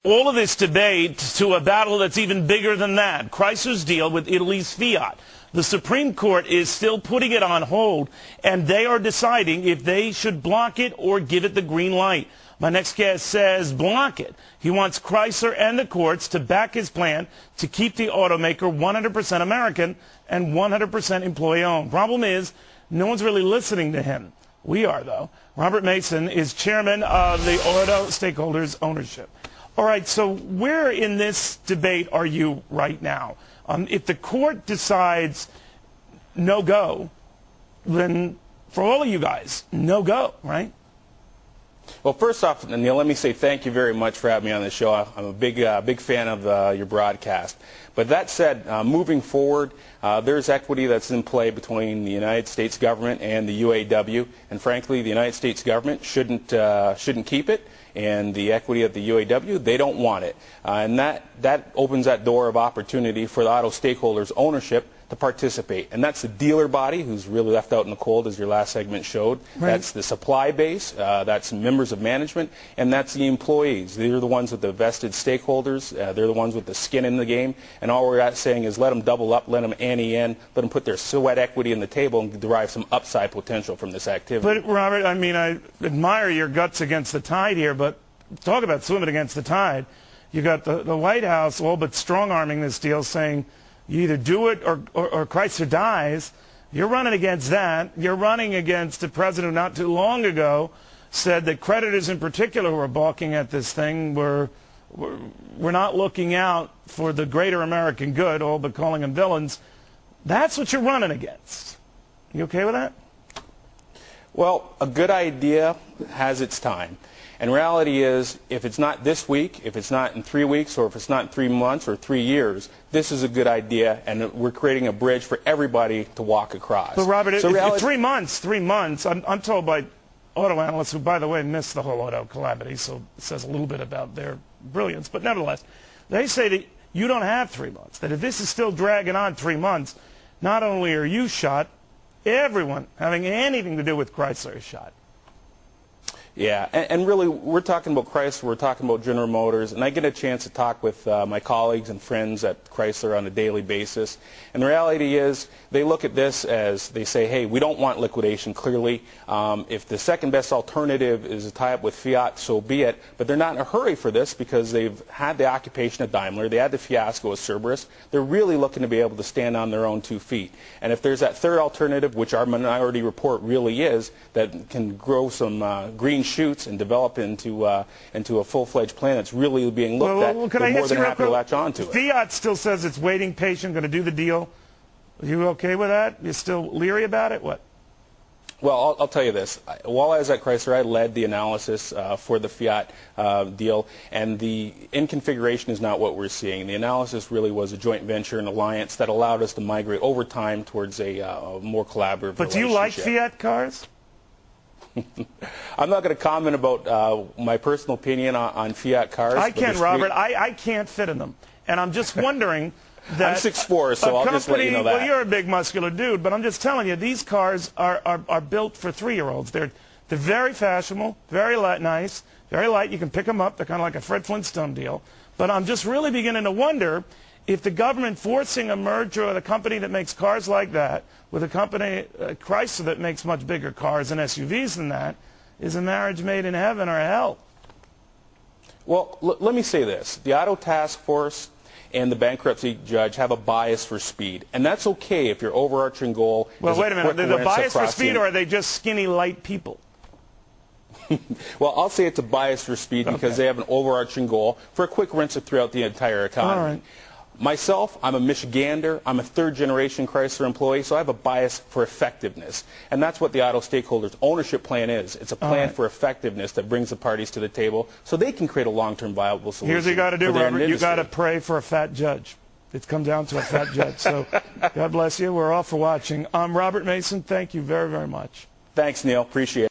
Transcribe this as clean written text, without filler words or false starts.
All of this debate to a battle that's even bigger than that. Chrysler's deal with Italy's Fiat. The Supreme Court is still putting it on hold, and they are deciding if they should block it or give it the green light. My next guest says block it. He wants Chrysler and the courts to back his plan to keep the automaker 100% American and 100% employee-owned. Problem is, no one's really listening to him. We are, though. Robert Mason is chairman of the Auto Stakeholders Ownership. All right, so where in this debate are you right now? If the court decides no go, then for all of you guys, no go, right? Well, first off, Neal, let me say thank you very much for having me on the show. I'm a big fan of your broadcast. But that said, moving forward, there's equity that's in play between the United States government and the UAW, and frankly, the United States government shouldn't keep it, and the equity of the UAW, they don't want it. And that opens that door of opportunity for the auto stakeholders ownership to participate. And that's the dealer body, who's really left out in the cold, as your last segment showed. Right. That's the supply base, that's members of management, and that's the employees. They're the ones with the vested stakeholders, they're the ones with the skin in the game, and all we're saying is let them double up, let them ante in, let them put their sweat equity in the table and derive some upside potential from this activity. But Robert, I mean, I admire your guts against the tide here, but talk about swimming against the tide. You got the White House all but strong-arming this deal, saying you either do it or Chrysler dies. You're running against that. You're running against the president who not too long ago said that creditors in particular who are balking at this thing were not looking out for the greater American good, all but calling them villains. That's what you're running against. You okay with that? Well, a good idea has its time. And reality is, if it's not this week, if it's not in 3 weeks, or if it's not in 3 months or 3 years, this is a good idea, and we're creating a bridge for everybody to walk across. But Robert, 3 months, I'm told by auto analysts who, by the way, missed the whole auto calamity, so it says a little bit about their brilliance. But nevertheless, they say that you don't have 3 months, that if this is still dragging on 3 months, not only are you shot, everyone having anything to do with Chrysler is shot. Yeah, and really, we're talking about Chrysler, we're talking about General Motors, and I get a chance to talk with my colleagues and friends at Chrysler on a daily basis. And the reality is, they look at this as, they say, hey, we don't want liquidation, clearly. If the second best alternative is to tie up with Fiat, so be it. But they're not in a hurry for this because they've had the occupation of Daimler, they had the fiasco of Cerberus. They're really looking to be able to stand on their own 2 feet. And if there's that third alternative, which our minority report really is, that can grow some green shoots and develop into a full-fledged plan that's really being looked at, they're more than happy to latch on to it. Fiat still says it's waiting, patient, going to do the deal. Are you okay with that? You're still leery about it? What? Well, I'll tell you this. While I was at Chrysler, I led the analysis for the Fiat deal, and the in-configuration is not what we're seeing. The analysis really was a joint venture, an alliance that allowed us to migrate over time towards a more collaborative relationship. But do you like Fiat cars? I'm not going to comment about my personal opinion on Fiat cars. I can, Robert. I can't fit in them. And I'm just wondering that... I'm 6'4", so I'll just let you know that. Well, you're a big muscular dude, but I'm just telling you, these cars are built for 3-year-olds. They're very fashionable, very nice, very light. You can pick them up. They're kind of like a Fred Flintstone deal. But I'm just really beginning to wonder if the government forcing a merger of a company that makes cars like that with a company, Chrysler, that makes much bigger cars and SUVs than that, is a marriage made in heaven or hell. Well, let me say this. The Auto Task Force and the bankruptcy judge have a bias for speed, and that's okay if your overarching goal is a quick win. Well, wait a minute. The bias for speed, or are they just skinny, light people? Well, I'll say it's a bias for speed because they have an overarching goal for a quick rinse throughout the entire economy. All right. Myself, I'm a Michigander. I'm a third-generation Chrysler employee, so I have a bias for effectiveness. And that's what the Auto Stakeholders Ownership Plan is. It's a plan for effectiveness that brings the parties to the table so they can create a long-term viable solution. Here's what you got to do, Robert. You got to pray for a fat judge. It's come down to a fat judge. So God bless you. We're all for watching. I'm Robert Mason. Thank you very, very much. Thanks, Neal. Appreciate it.